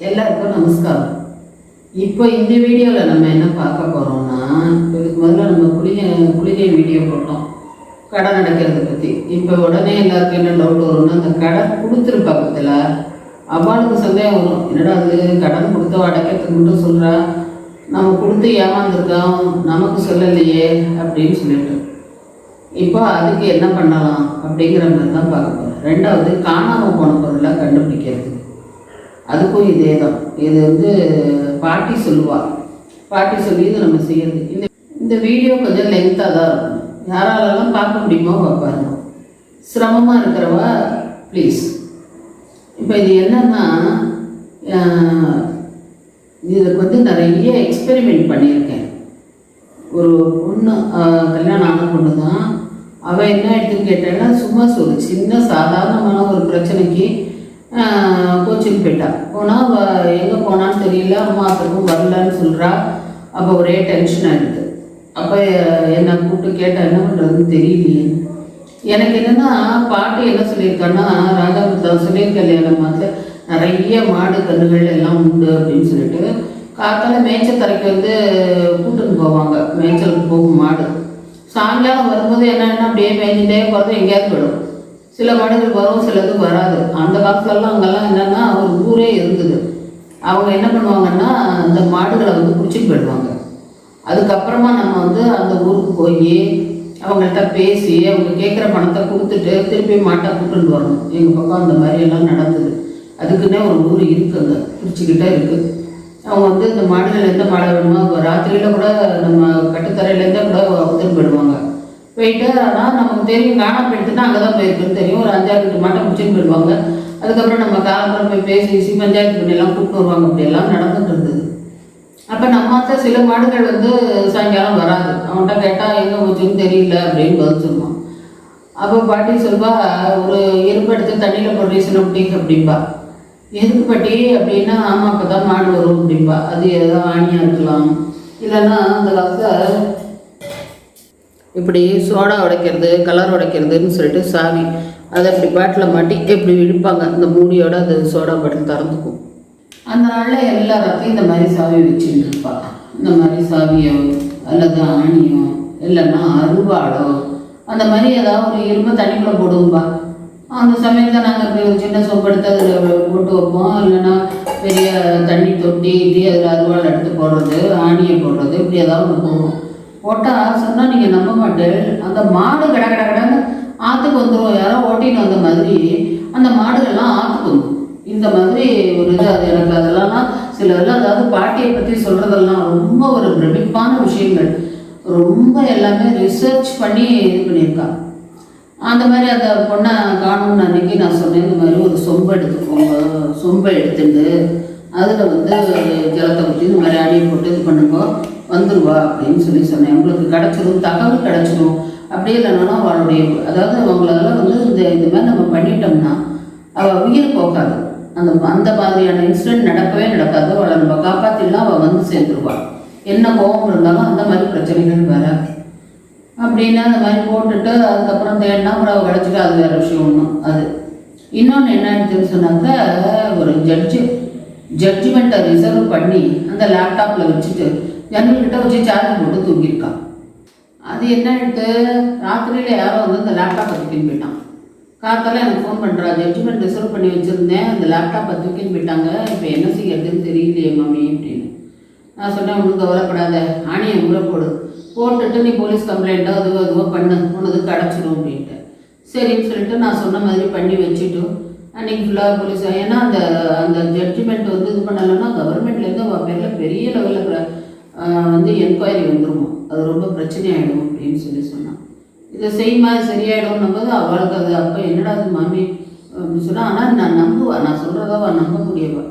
எல்லாருக்கும் நமஸ்காரம். இப்போ இந்த வீடியோவில் நம்ம என்ன பார்க்க போகிறோம்னா, இதுக்கு முதல்ல நம்ம குளிகை வீடியோ போட்டோம் கடன் அடைக்கிறத பற்றி. இப்போ உடனே எல்லாருக்கும் என்ன டவுட் வரும்னா, அந்த கடன் கொடுத்துரு பக்கத்தில் அவளுக்கு சந்தேகம் வரும். என்னடா அது கடன் கொடுத்தோ அடைக்கிறதுக்கு மட்டும் சொல்கிறா, நம்ம கொடுத்து ஏமாந்துருக்கோம் நமக்கு சொல்லலையே அப்படின்னு சொல்லிட்டு. இப்போ அதுக்கு என்ன பண்ணலாம் அப்படிங்கிற மாதிரி தான் பார்க்க போகிறோம். ரெண்டாவது, காணாமல் போன பொருளை கண்டுபிடிக்கிறது. அதுக்கும் இதே தான். இது பாட்டி சொல்லுவாள். பாட்டி சொல்லி இது நம்ம செய்யறது. இந்த வீடியோ கொஞ்சம் லென்த்தாக தான் இருக்கும். யாராலெல்லாம் பார்க்க முடியுமோ பாருங்க. சிரமமாக இருக்கிறவா ப்ளீஸ். இப்போ இது என்னன்னா, இதுக்கு நிறைய எக்ஸ்பெரிமெண்ட் பண்ணியிருக்கேன். ஒரு பொண்ணு கல்யாணம் ஆன பொண்ணு தான். அவள் என்ன எடுத்துன்னு கேட்டான்னா, சும்மா சொல்லு, சின்ன சாதாரணமான ஒரு பிரச்சனைக்கு கோச்சிங் போயிட்டா. போனால் அவள் எங்கே போனான்னு தெரியல, அம்மா அப்பாவுக்கும் வரலன்னு சொல்கிறா. அப்போ ஒரே டென்ஷன் ஆகிடுது. அப்போ என்னை கூப்பிட்டு கேட்டால் என்ன பண்ணுறதுன்னு தெரியலையே. எனக்கு என்னென்னா, பாட்டி என்ன சொல்லியிருக்கான்னா, ராஜாபுத்தா சுலேர் கல்யாணத்தில் நிறைய மாடு கன்றுகள் எல்லாம் உண்டு அப்படின்னு சொல்லிட்டு காத்தால மேய்ச்சல் தரைக்கு கூட்டுன்னு போவாங்க. மேய்ச்சலுக்கு போகும் மாடு சாயங்காலம் வரும்போது என்னென்னா அப்படியே மேய்ஞ்சிட்டே போகிறது, எங்கேயாவது விடும். சில மாடுகள் வரும், சிலது வராது. அந்த காலத்துலலாம் அங்கெல்லாம் என்னென்னா ஒரு ஊரே இருந்தது. அவங்க என்ன பண்ணுவாங்கன்னா, அந்த மாடுகளை பிடிச்சிட்டு போயிடுவாங்க. அதுக்கப்புறமா நம்ம அந்த ஊருக்கு போய் அவங்கள்ட்ட பேசி அவங்க கேட்குற பணத்தை கொடுத்துட்டு திருப்பி மாட்டை கூப்பிட்டு வரணும். எங்கள் பக்கம் அந்த மாதிரியெல்லாம் நடந்தது. அதுக்குன்னே ஒரு ஊர் இருக்குங்க, பிடிச்சிக்கிட்டே இருக்குது. அவங்க இந்த மாடுகள் எந்த மாடை வேணுமோ ராத்திரியில் கூட நம்ம கட்டுத்தரையிலேருந்தே கூட ஒத்துட்டு போயிடுவாங்க. போயிட்டு ஆனால் நமக்கு தெரியும், காணாமல் போயிடுத்துன்னா அங்கே தான் போயிருக்குன்னு தெரியும். ஒரு 5-6 மாட்டை பிடிச்சிட்டு போயிடுவாங்க. அதுக்கப்புறம் நம்ம காலம்பரம் போய் பேசி பஞ்சாயத்து பண்ணியெல்லாம் கூப்பிட்டு வருவாங்க. அப்படியெல்லாம் நடந்துட்டு இருந்தது. அப்போ நம்மாத்த சில மாடுகள் சாயங்காலம் வராது. அவன்கிட்ட கேட்டால் எங்கே போச்சுன்னு தெரியல அப்படின்னு பதில் சொல்லுவான். அப்போ பாட்டி சொல்வா, ஒரு இரும்பு எடுத்து தண்ணியில் போட்டு சின்னப்பட்டிக்கு அப்படின்பா. எதுக்கு பாட்டி அப்படின்னா, ஆமாம் அப்போ தான் மாடு வரும் அப்படின்பா. அது ஏதோ ஆணியாக இருக்கலாம், இல்லைன்னா அந்த காலத்தில் இப்படி சோடா உடைக்கிறது கலர் உடைக்கிறதுன்னு சொல்லிட்டு சாவி அதை அப்படி பாட்டில் மாட்டி இப்படி இழுப்பாங்க. அந்த மூடியோட அது சோடா பாட்டில் திறந்துக்கும். அந்த நாளில் எல்லாத்தையும் இந்த மாதிரி சாவி வச்சுட்டு இருப்பாள். இந்த மாதிரி சாவியோ அல்லது ஆணியோ இல்லைன்னா அருவாடோ அந்த மாதிரி ஏதாவது ஒரு இரும்பு தண்ணிக்குள்ளே போடுவோம்பா. அந்த சமயத்தில் நாங்கள் இப்படி ஒரு சின்ன சொம்பெடுத்து அதில் போட்டு வைப்போம். இல்லைன்னா பெரிய தண்ணி தொட்டி அதில் அருவாள் எடுத்து போடுறது, ஆணியை போடுறது, இப்படி ஏதாவது ஒன்று போடுவோம். போட்டால் சொன்னால் நீங்கள் நம்ப மாட்டேன், அந்த மாடு கடன்னு ஆற்றுக்கு வந்துடும். யாரோ ஓட்டின்னு வந்த மாதிரி அந்த மாடுகள்லாம் ஆற்றுக்கு வந்துடும். இந்த மாதிரி ஒரு இது. அது எனக்கு அதெல்லாம் சிலதெல்லாம், அதாவது பாட்டியை பற்றி சொல்கிறதெல்லாம் ரொம்ப ஒரு பிரமிப்பான விஷயங்கள். ரொம்ப எல்லாமே ரிசர்ச் பண்ணி இது பண்ணியிருக்காங்க. அந்த மாதிரி அந்த பொண்ணை காணும்னு அன்றைக்கி நான் சொன்னேன், இந்த மாதிரி ஒரு சொம்பை எடுத்துக்கோங்க, சொம்பை எடுத்துட்டு அதில் ஜலத்தை ஊற்றி இந்த மாதிரி அடியை போட்டு இது பண்ணுங்க, வந்துடுவா அப்படின்னு சொன்னேன். உங்களுக்கு கிடச்சிடும், தகவல் கிடச்சிடும். அப்படியே இல்லைன்னா அவளுடைய, அதாவது அவங்களால இந்த மாதிரி நம்ம பண்ணிட்டோம்னா அவள் உயிர் போகாது. அந்த மாதிரியான இன்சிடென்ட் நடக்காது. அவளை நம்ம காப்பாற்றிடலாம், அவள் சேர்ந்துருவாள். என்ன கோபம் இருந்தாலும் அந்த மாதிரி பிரச்சனைகள் வராது அப்படின்னா அந்த மாதிரி போட்டுட்டு அதுக்கப்புறம் தேடினா அப்புறம் அவள் கிடச்சிட்டு அது வேறு விஷயம் ஒன்றும். அது இன்னொன்று என்னன்னு சொன்னாக்க, ஒரு ஜட்ஜ்மெண்ட்டை ரிசர்வ் பண்ணி அந்த லேப்டாப்பில் வச்சுட்டு ஜன்னல்கிட்ட வச்சு சார்ஜ் போட்டு தூங்கியிருக்கான். அது என்னன்ட்டு ராத்திரியில் யாரோ அந்த லேப்டாப்பை தூக்கின்னு போயிட்டான். காத்தால எனக்கு ஃபோன் பண்ணுறா, ஜட்ஜ்மெண்ட் ரிசர்வ் பண்ணி வச்சுருந்தேன், அந்த லேப்டாப்பை தூக்கின்னு போயிட்டாங்க, இப்போ என்ன செய்யறதுன்னு தெரியலையே மாமி அப்படின்னு. நான் சொன்னேன், ஒன்றும் கவலைப்படாத, ஆணியை ஊற போட்டுட்டு நீ போலீஸ் கம்ப்ளைண்ட்டோ அதுவோ பண்ணு, உனது கிடச்சிடும் அப்படின்ட்டு. சரின்னு சொல்லிட்டு நான் சொன்ன மாதிரி பண்ணி வச்சுட்டு அன்றைக்கி ஃபுல்லாக போலீஸ், ஏன்னா அந்த ஜட்ஜ்மெண்ட் இது பண்ணலைன்னா கவர்மெண்ட்லேருந்து அவள் பேரில் பெரிய லெவலில் என்கொயரி வந்துடுமா, அது ரொம்ப பிரச்சனை ஆகிடும் அப்படின்னு சொன்னான். இதை செய்யுமா சரியாயிடும்னும் போது அவளுக்கு அது அப்போ என்னடா அது மாமி அப்படின்னு சொன்னால், ஆனால் நான் நம்புவாள், நான் சொல்கிறத அவள் நம்பக்கூடியவா.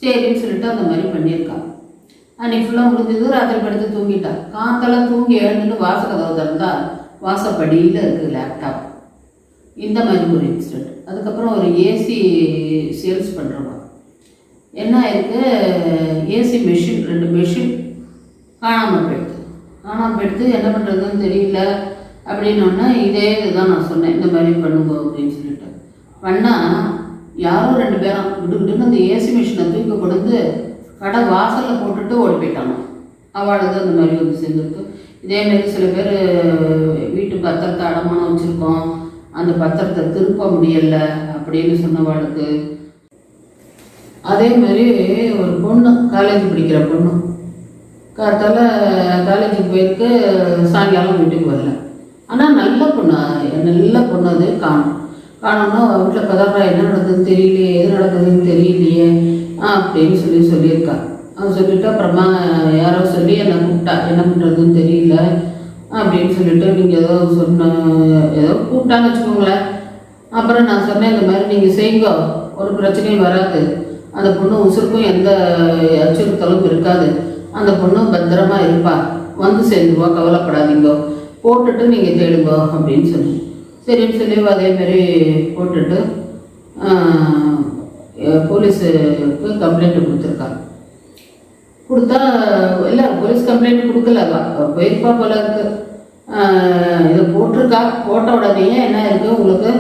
சரின்னு சொல்லிட்டு அந்த மாதிரி பண்ணியிருக்காள். அன்றைக்கி ஃபுல்லாக முடிஞ்சது. ராத்திரி படுத்து தூங்கிட்டா. காத்தெல்லாம் தூங்கி எழுந்துட்டு வாசக்கதவை திறந்தா வாசப்படியில் இருக்குது லேப்டாப். இந்த மாதிரி ஒரு இன்சிடென்ட். அதுக்கப்புறம் ஒரு ஏசி சேல்ஸ் பண்ணுறவா என்ன ஆயிருக்கு, ஏசி மெஷின் 2 மெஷின் காணாமல் போயிடுது. என்ன பண்ணுறதுன்னு தெரியல அப்படின்னோடனே இதே இதுதான் நான் சொன்னேன், இந்த மாதிரி பண்ணுங்க அப்படின்னு சொல்லிட்டு பண்ணால் யாரோ 2 பேரும் விட்டுக்கிட்டுன்னு அந்த ஏசி மிஷினை தூக்கி கொண்டு வந்து கடை வாசலில் போட்டுட்டு ஓடி போயிட்டாங்க. அவளுக்கு அந்த மாதிரி வந்து செஞ்சுருக்கு. இதேமாரி சில பேர் வீட்டு பத்திரத்தை அடமானம் வச்சுருக்கோம், அந்த பத்திரத்தை திருப்ப முடியலை அப்படின்னு சொன்னவாளுக்கு. அதே மாதிரி ஒரு பொண்ணு, காலேஜ் படிக்கிற பொண்ணு, காத்தால காலேஜுக்கு போயிருக்கு, சாயங்காலம் வீட்டுக்கு வரல. ஆனால் நல்ல பொண்ணு அது காணோம்னா வீட்டில் பதறா, என்ன நடந்ததுன்னு தெரியலையே, எது நடந்ததுன்னு தெரியலையே அப்படின்னு சொல்லியிருக்கா. அவன் சொல்லிவிட்டு அப்புறமா யாரோ சொல்லி என்னை கூப்பிட்டா, என்ன பண்ணுறதுன்னு தெரியல அப்படின்னு சொல்லிட்டு, நீங்கள் ஏதோ கூப்பிட்டான்னு வச்சுக்கோங்களேன். அப்புறம் நான் சொன்னேன், இந்த மாதிரி நீங்கள் செய்யுங்க, ஒரு பிரச்சனையும் வராது, அந்த பொண்ணு உசுருக்கும் எந்த அச்சுறுத்தலும் இருக்காது, அந்த பொண்ணு பத்திரமா இருப்பா, வந்து சேர்ந்துருவா, கவலைப்படாதீங்க, போட்டுட்டு நீங்கள் தேடுங்க அப்படின்னு சொன்னேன். சரின்னு சொல்லி அதேமாரி போட்டுட்டு போலீஸுக்கு கம்ப்ளைண்ட் கொடுத்துருக்காங்க. கொடுத்தா இல்லை, போலீஸ் கம்ப்ளைண்ட் கொடுக்கல, போயிருப்பா போல இருக்கு. இதை போட்ட உடனேயே என்ன இருக்குது, உங்களுக்கு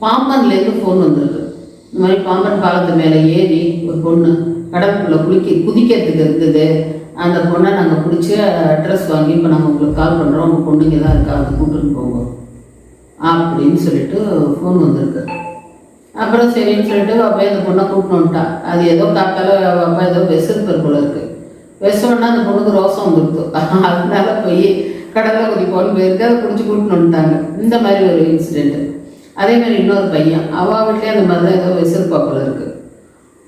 பாம்பன்லேருந்து ஃபோன் வந்திருக்கு. இந்த மாதிரி பாம்பன் பாலத்து மேலே ஏறி ஒரு பொண்ணு கடலுக்குள்ளே குதிக்கிறதுக்கு இருந்தது, அந்த பொண்ணை நாங்கள் பிடிச்சி அட்ரஸ் வாங்கி இப்போ நாங்கள் உங்களுக்கு கால் பண்ணுறோம், உங்கள் பொண்ணுங்க தான் இருக்கா, அது கூப்பிட்டுன்னு போங்க அப்படின்னு சொல்லிட்டு ஃபோன் வந்திருக்கு. அப்புறம் சரின்னு சொல்லிட்டு அப்போ அந்த பொண்ணை கூப்பிட்டு வந்துட்டா. அது ஏதோ காத்தால அப்பா ஏதோ விசிறுப்பர் போல இருக்குது. விஷம்னா அந்த பொண்ணுக்கு ரோசம் வந்துருக்கு, அதனால போய் கடலில் குதிப்போன்னு போயிருக்கு, அதை பிடிச்சி கூப்பிட்டு வந்துட்டாங்க. இந்த மாதிரி ஒரு இன்சிடெண்ட்டு. அதேமாதிரி இன்னொரு பையன், அவள் வீட்லேயே அந்த மாதிரி தான் ஏதோ விசிறுப்பா போல இருக்குது.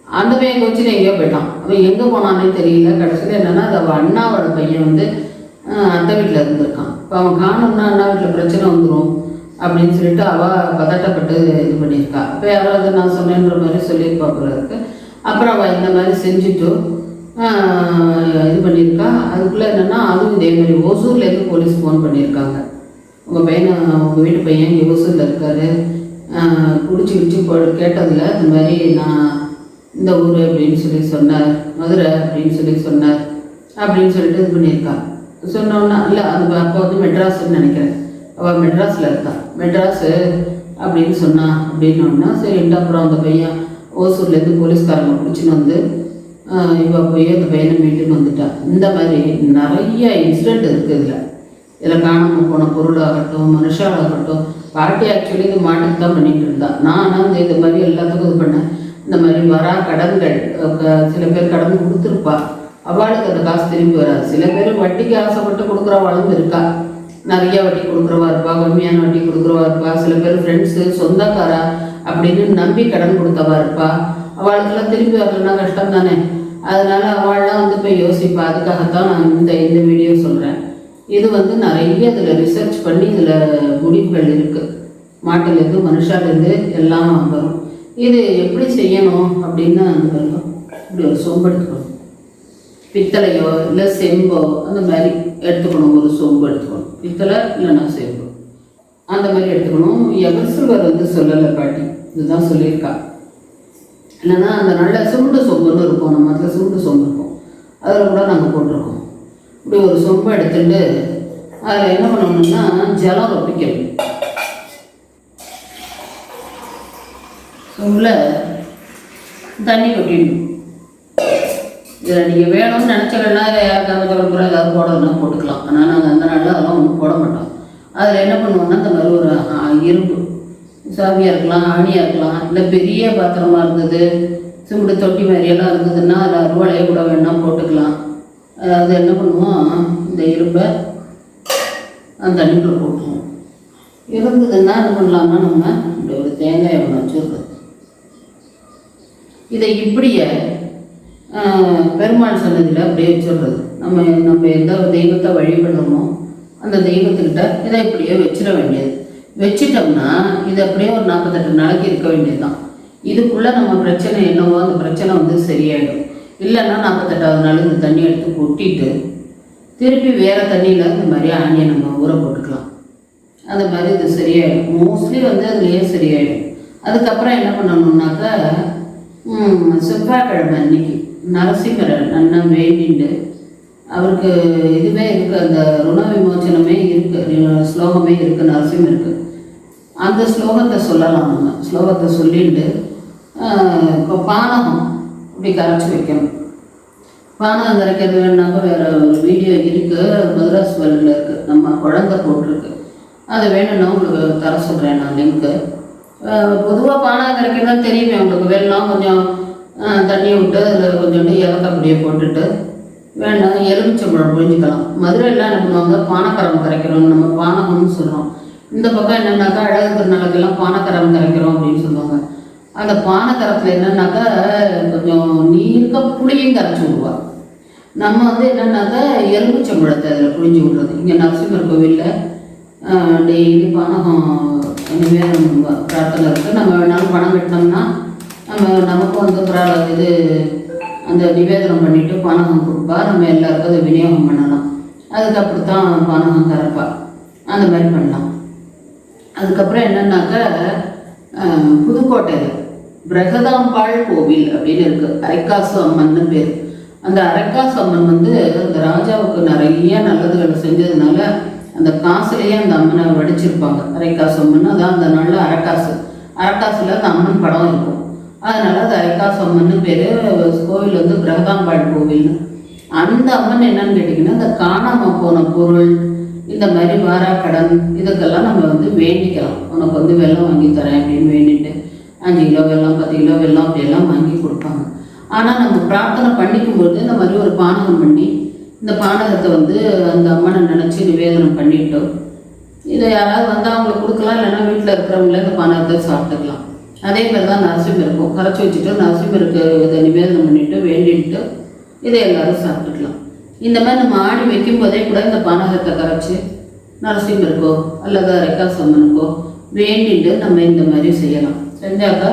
அந்த பையன் கோச்சின்னு எங்கேயோ போயிட்டான். அவன் எங்கே போனானே தெரியல. கடைசியில் என்னென்னா அது அவள் அண்ணாவோட பையன் வந்து அத்தை வீட்டில் இருந்திருக்கான். இப்போ அவன் காணோம்னா அண்ணா வீட்டில் பிரச்சனை வந்துடும் அப்படின்னு சொல்லிட்டு அவள் பதட்டப்பட்டு இது பண்ணியிருக்கா. இப்போ யாராவது நான் சொன்னேன்ற மாதிரி சொல்லியிருப்பா போல இருக்கு. அப்புறம் அவள் இந்த மாதிரி செஞ்சுட்டு இது பண்ணியிருக்கா. அதுக்குள்ளே என்னென்னா அதுவும் இதேமாதிரி ஓசூர்லேருந்து போலீஸ் ஃபோன் பண்ணியிருக்காங்க. உங்கள் வீட்டு பையன் இங்கே ஓசூரில் இருக்கார், பிடிச்சி கேட்டதில் இந்த மாதிரி நான் இந்த ஊர் அப்படின்னு சொன்னார், மதுரை அப்படின்னு சொன்னார் அப்படின்னு சொல்லிட்டு இது பண்ணியிருக்கா. சொன்னோன்னா இல்லை, அந்த அப்போ வந்து மெட்ராஸ்ன்னு நினைக்கிறேன், அவள் மெட்ராஸில் இருக்கா, மெட்ராஸு அப்படின்னு சொன்னான் அப்படின்னோன்னா சரின்ட்டு அப்புறம் அந்த பையன் ஓசூர்லேருந்து போலீஸ்காரங்க பிடிச்சின்னு வந்து இவள் போய் அந்த பையனை மீட்டுன்னு வந்துட்டான். இந்த மாதிரி நிறைய இன்சிடெண்ட் இருக்குது. இதில் காணாமல் போன பொருளாகட்டும், மனுஷாலாகட்டும். பாட்டி ஆக்சுவலி இது மாட்டுக்கு தான் பண்ணிகிட்டு இருந்தான். நான் இந்த மாதிரி எல்லாத்துக்கும் இது பண்ணேன். இந்த மாதிரி வரா கடன்கள், சில பேர் கடன் கொடுத்துருப்பா, அவளுக்கு அந்த காசு திரும்பி வராது. சில பேர் வட்டிக்கு ஆசைப்பட்டு கொடுக்குறவாளும் இருக்கா, நிறைய வட்டி கொடுக்குறவா இருப்பா, கம்மியான வட்டி கொடுக்குறவா இருப்பா. சில பேர் ஃப்ரெண்ட்ஸு, சொந்தக்காரா அப்படின்னு நம்பி கடன் கொடுத்தவா இருப்பா. அவளுக்கெல்லாம் திரும்பி வரலன்னா கஷ்டம் தானே. அதனால அவள்லாம் வந்து போய் யோசிப்பா. அதுக்காகத்தான் நான் இந்த வீடியோ சொல்கிறேன். இது வந்து நிறைய இதில் ரிசர்ச் பண்ணி இதில் முடிவுகள் இருக்குது. மாட்டிலேருந்து மனுஷாலேருந்து எல்லாம் வரும். இது எப்படி செய்யணும் அப்படின்னா, இப்படி ஒரு சொம்பு எடுத்துக்கணும், பித்தளையோ இல்லை செம்போ அந்த மாதிரி எடுத்துக்கணும். ஒரு சொம்பு எடுத்துக்கணும், பித்தளை இல்லைன்னா செம்பு அந்த மாதிரி எடுத்துக்கணும். எவர்சில்வர் வந்து சொல்லலை பாட்டி, இதுதான் சொல்லியிருக்கா. இல்லைன்னா அந்த நல்ல சுருண்டு சொம்புன்னு இருக்கும், நம்ம அதில் சுருண்டு சொம்பு இருக்கும், அதில் கூட நாங்கள் போட்டிருக்கோம். இப்படி ஒரு சொம்பை எடுத்துட்டு அதில் என்ன பண்ணணும்னா ஜலம் ரொப்பிக்கணும். சொம்பில் தண்ணி கொட்டிடணும். இதில் நீங்கள் வேணும்னு நினச்சலன்னா யாருக்காவது தொடர்புற ஏதாவது போடணும்னா போட்டுக்கலாம். ஆனால் நாங்கள் அந்த நாளில் அதெல்லாம் ஒன்றும் போட மாட்டோம். அதில் என்ன பண்ணுவோம்னா இந்த மாதிரி ஒரு இரும்பு சாவியாக இருக்கலாம், ஆணியாக இருக்கலாம், இல்லை பெரிய பாத்திரமாக இருந்தது, சிம்பிடு தொட்டி மாதிரியெல்லாம் இருந்ததுன்னா அதில் அருவாளையே கூட வேணால் போட்டுக்கலாம். அதாவது என்ன பண்ணுவோம், இந்த இரும்பை அந்த தண்ணிக்குள்ளே போட்டுருவோம். இருந்ததுன்னா என்ன பண்ணலாம்னா நம்ம இப்படி ஒரு தேங்காயை ஒன்று வச்சுருக்கோம். இதை இப்படியே பெருமாள் சன்னதியில் அப்படியே வச்சுடுறது. நம்ம எந்த தெய்வத்தை வழிபடுறோமோ அந்த தெய்வத்துக்கிட்ட இதை இப்படியே வச்சிட வேண்டியது. வச்சிட்டோம்னா இது அப்படியே ஒரு 48 நாளைக்கு இருக்க வேண்டியது தான். இதுக்குள்ளே நம்ம பிரச்சனை என்னவோ அந்த பிரச்சனை வந்து சரியாயிடும். இல்லைன்னா 48வது நாள் இந்த தண்ணி எடுத்து கொட்டிட்டு திருப்பி வேறு தண்ணியில் இந்த மாதிரி ஆணியை நம்ம ஊற போட்டுக்கலாம். அந்த மாதிரி இது சரியாயிடும். மோஸ்ட்லி வந்து அதுலேயே சரியாயிடும். அதுக்கப்புறம் என்ன பண்ணணுன்னாக்கா, செவ்வாய்க்கிழமை அன்னைக்கு நரசிம்மரை நல்லா வேண்டிட்டு, அவருக்கு இதுவே இருக்குது, அந்த ருண விமோச்சனமே இருக்குது, ஸ்லோகமே இருக்குது நரசிம்மருக்கு. அந்த ஸ்லோகத்தை சொல்லலாம். நம்ம ஸ்லோகத்தை சொல்லிட்டு இப்போ பானகம் இப்படி கரைச்சி வைக்கணும். பானகம் கரைக்கிறது வேணுனாக்கா வேறு ஒரு வீடியோ இருக்குது, மதுராஸ் வேர்ல்டில் இருக்குது, நம்ம குழந்தை போட்டிருக்கு. அது வேணும்னா உங்களுக்கு தர சொல்கிறேன் நான் லிங்க்கு. பொதுவாக பானகம் கரைக்கிறதா தெரியுமே உங்களுக்கு. வெல்லம் கொஞ்சம் தண்ணியை விட்டு அதில் கொஞ்சோண்டு ஏலக்காய் போட்டுட்டு வேணாம் எலுமிச்சம்பழம் புழிஞ்சிக்கலாம். மதுரையில் என்ன பண்ணுவாங்க, பானக்கரம் கரைக்கிறோம், நம்ம பானகம்னு சொல்கிறோம். இந்த பக்கம் என்னென்னாக்கா அழகு திருநாளுக்கெல்லாம் பானக்கரம் கரைக்கிறோம் அப்படின்னு சொல்லுவாங்க. அந்த பானக்கரத்தில் என்னென்னாக்கா கொஞ்சம் நீர்க்க புளியும் கரைச்சி விடுவா. நம்ம வந்து என்னென்னாக்கா எலுமிச்சம்பழத்தை அதில் புழிஞ்சு விடுறது. இங்கே நரசிம்மர் கோவிலில் டெய்லி பானகம் நிவேதனம் பிரார்த்தனை இருக்குது. நம்ம வேணாலும் பணம் கட்டினோம்னா நமக்கும் வந்து இது அந்த நிவேதனம் பண்ணிவிட்டு பானகம் கொடுப்பா. நம்ம எல்லாருக்கும் அதை விநியோகம் பண்ணலாம். அதுக்கு அப்படித்தான் பானகம் கரைப்பா. அந்த மாதிரி பண்ணலாம். அதுக்கப்புறம் என்னன்னாக்கா புதுக்கோட்டையில் பிரகதாம்பாள் கோவில் அப்படின்னு இருக்குது. அரைக்காசு அம்மன்னு பேர். அந்த அரைக்காசு அம்மன் வந்து அந்த ராஜாவுக்கு நிறைய நல்லதுகளை செஞ்சதுனால அந்த காசுலேயே அந்த அம்மனை வடிச்சிருப்பாங்க. அரைக்காசு அம்மன் அதான் அந்த நாளில் அரக்காசில் அந்த அம்மன் படம் இருக்கும். அதனால அது அரைக்காசு அம்மன்னு பேர். கோவில் வந்து பிரகதாம்பாள் கோவில்னு. அந்த அம்மன் என்னன்னு கேட்டிங்கன்னா, இந்த காணாமல் போன பொருள், இந்த மாதிரி வாராக்கடன், இதுக்கெல்லாம் நம்ம வந்து வேண்டிக்கலாம். உனக்கு வந்து வெல்லம் வாங்கி தரேன் அப்படின்னு வேண்டிட்டு 5 கிலோ வெல்லம் 10 கிலோ வெல்லம் அப்படியெல்லாம் வாங்கி கொடுப்பாங்க. ஆனால் நம்ம பிரார்த்தனை பண்ணிக்கும்போது இந்த மாதிரி ஒரு பானகம் பண்ணி இந்த பானகத்தை வந்து அந்த அம்மனை நினச்சி நிவேதனம் பண்ணிட்டோம். இதை யாராவது வந்து அவங்களுக்கு கொடுக்கலாம், இல்லைன்னா வீட்டில் இருக்கிறவங்களே இந்த பானகத்தை சாப்பிட்டுக்கலாம். அதே மாதிரி தான் நரசிம்மருக்கும் கரைச்சி வச்சுட்டு நரசிம்மருக்கு இதை நிவேதனம் பண்ணிவிட்டு வேண்டிட்டு இதை எல்லோரும் சாப்பிட்டுக்கலாம். இந்த மாதிரி நம்ம ஆடி வைக்கும்போதே கூட இந்த பானகத்தை கரைச்சி நரசிம்மருக்கோ அல்லது அரைக்காசு அம்மனுக்கோ வேண்டிட்டு நம்ம இந்த மாதிரி செய்யலாம். செஞ்சாக்கா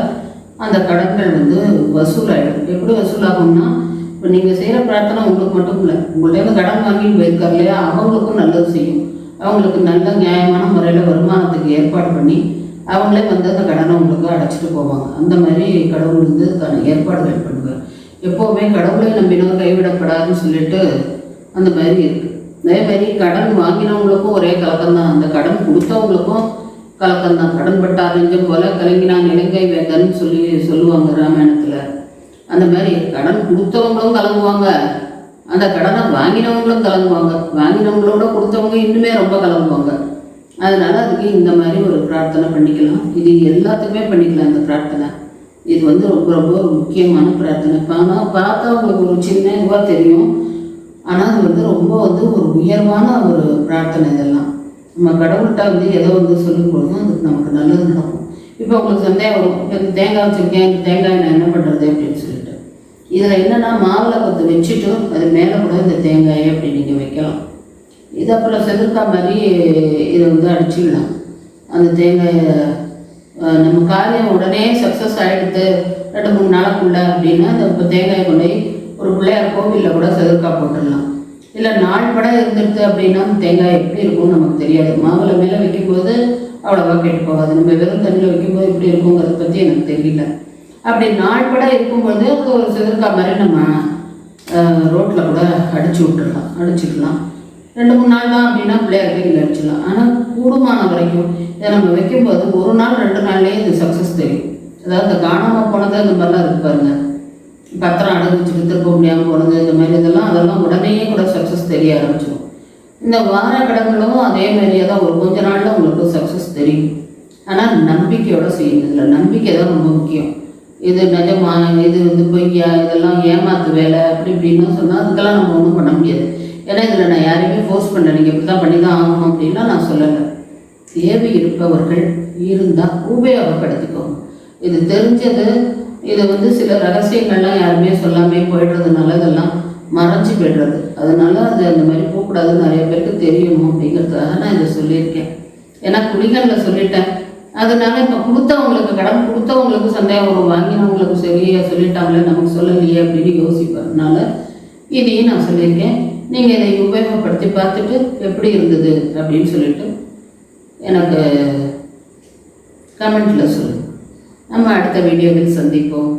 அந்த கடன்கள் வந்து வசூலாகிடும். எப்படி வசூலாகும்னா, இப்போ நீங்கள் செய்கிற பிரார்த்தனை உங்களுக்கு மட்டும் இல்லை, உங்கள்கிட்ட கடன் வாங்கின்னு போயிருக்கார் இல்லையா, அவங்களுக்கும் நல்லது செய்யும். அவங்களுக்கு நல்ல நியாயமான முறையில் வருமானத்துக்கு ஏற்பாடு பண்ணி அவங்களே வந்து அந்த கடனை உங்களுக்கு அடைச்சிட்டு போவாங்க. அந்த மாதிரி கடவுள் வந்து அதுக்கான ஏற்பாடுகள் பண்ணுவார். எப்போவுமே கடவுளை நம்பினவர் கைவிடப்படாதுன்னு சொல்லிட்டு அந்த மாதிரி இருக்குது. அதே மாதிரி கடன் வாங்கினவங்களுக்கும் ஒரே கலக்கம்தான், அந்த கடன் கொடுத்தவங்களுக்கும் கலக்கம்தான். கடன் பட்டார் நெஞ்சம் போல கலங்கினான் இலங்கை வேந்தன்னு சொல்லுவாங்க ராமாயணத்தில். அந்த மாதிரி கடன் கொடுத்தவங்களும் கலங்குவாங்க, அந்த கடனை வாங்கினவங்களும் கலங்குவாங்க, வாங்கினவங்களோட கொடுத்தவங்க இன்னுமே ரொம்ப கலங்குவாங்க. அதனால் அதுக்கு இந்த மாதிரி ஒரு பிரார்த்தனை பண்ணிக்கலாம். இது எல்லாத்துக்குமே பண்ணிக்கலாம் இந்த பிரார்த்தனை. இது வந்து ரொம்ப ரொம்ப ஒரு முக்கியமான பிரார்த்தனை. ஆனால் பார்த்தா உங்களுக்கு ஒரு சின்ன இதுவாக தெரியும், ஆனால் அது வந்து ரொம்ப வந்து ஒரு உயர்வான ஒரு பிரார்த்தனை. இதெல்லாம் நம்ம கடவுள்கிட்ட வந்து எதை வந்து சொல்லும்பொழுதும் அதுக்கு நமக்கு நல்லது நடக்கும். இப்போ உங்களுக்கு சந்தேகம் வரும், இப்போ தேங்காய் வச்சுருக்கேன், இந்த தேங்காய் நான் என்ன பண்ணுறது அப்படின்னு சொல்லிட்டு. இதில் என்னென்னா மாவில் கொஞ்சம் வச்சுட்டு அது மேலே கூட இந்த தேங்காயை அப்படி நீங்கள் வைக்கலாம். இது அப்புறம் செதுக்கா மாதிரி இதை வந்து அடிச்சிடலாம். அந்த தேங்காயை நம்ம காரியம் உடனே சக்ஸஸ் ஆகிடுது 2-3 நாளுக்குள்ள அப்படின்னா அந்த இப்போ தேங்காயை கொண்டு ஒரு பிள்ளையார் கோவிலில் கூட செதுக்கா போட்டுடலாம். இல்லை நாள் படம் இருந்துடுது அப்படின்னா தேங்காய் எப்படி இருக்கும்னு நமக்கு தெரியாது. மாவில் மேலே வைக்கும்போது அவ்வளோவா கெட்டு போகாது. நம்ம வெறும் தண்ணியில் வைக்கும்போது எப்படி இருக்குங்கிறத பற்றி எனக்கு தெரியல. அப்படி நாள் படம் இருக்கும்போது அது ஒரு செதுக்கா மாதிரி நம்ம ரோட்டில் கூட அடிச்சுக்கலாம். 2-3 நாள் தான் அப்படின்னா பிள்ளையாருக்கு நீங்கள் அடிச்சிடலாம். ஆனால் கூடுமான வரைக்கும் இதை நம்ம வைக்கும்போது 1 நாள் 2 நாள்லேயே இது சக்ஸஸ் தெரியும். அதாவது இந்த காணாமல் போனது இந்த மாதிரிலாம் இருக்கு பாருங்க, பத்திரம் அடைஞ்சிட்டு திருப்ப முடியாமல் போனது, இந்த மாதிரி அதெல்லாம் உடனேயே கூட சக்ஸஸ் தெரிய ஆரம்பிச்சிடும். இந்த வார கடன்களும் அதே மாதிரியே தான் ஒரு கொஞ்ச நாளில் உங்களுக்கு சக்ஸஸ் தெரியும். ஆனால் நம்பிக்கையோடு செய்யுங்க. இதில் நம்பிக்கை தான் ரொம்ப முக்கியம். இது நிஜமா, இது வந்து பொய்யா, இதெல்லாம் ஏமாத்து வேலை அப்படி இப்படின்னு சொன்னால் அதுக்கெல்லாம் நம்ம ஒன்றும் பண்ண முடியாது. ஏன்னா இதில் நான் யாரையுமே ஃபோர்ஸ் பண்ணல, நீங்கள் இப்படி தான் பண்ணி தான் ஆகணும் அப்படின்னா நான் சொல்லலை. தேவை இருப்பவர்கள் இருந்தால் உபயோகப்படுத்திக்கோங்க. இது தெரிஞ்சது, இது வந்து சில ரகசியங்கள்லாம் யாருமே சொல்லாமே போய்டுறதுனால இதெல்லாம் மறைச்சி போய்டுறது. அதனால அது அந்த மாதிரி போகக்கூடாதுன்னு நிறைய பேருக்கு தெரியணும் அப்படிங்கிறதுக்காக நான் இதை சொல்லியிருக்கேன். ஏன்னா குடிகளில் சொல்லிட்டேன். அதனால இப்போ கொடுத்தவங்களுக்கு கடன் கொடுத்தவங்களுக்கு சந்தேகம் வரும், வாங்கினவங்களுக்கு சரியா சொல்லிட்டாங்களே நமக்கு சொல்லலையே அப்படின்னு யோசிப்பதுனால இதையும் நான் சொல்லியிருக்கேன். நீங்கள் இதை உபயோகப்படுத்தி பார்த்துட்டு எப்படி இருந்தது அப்படின்னு சொல்லிட்டு எனக்கு கமெண்ட்டில் சொல்லுங்கள். நம்ம அடுத்த வீடியோவில் சந்திப்போம்.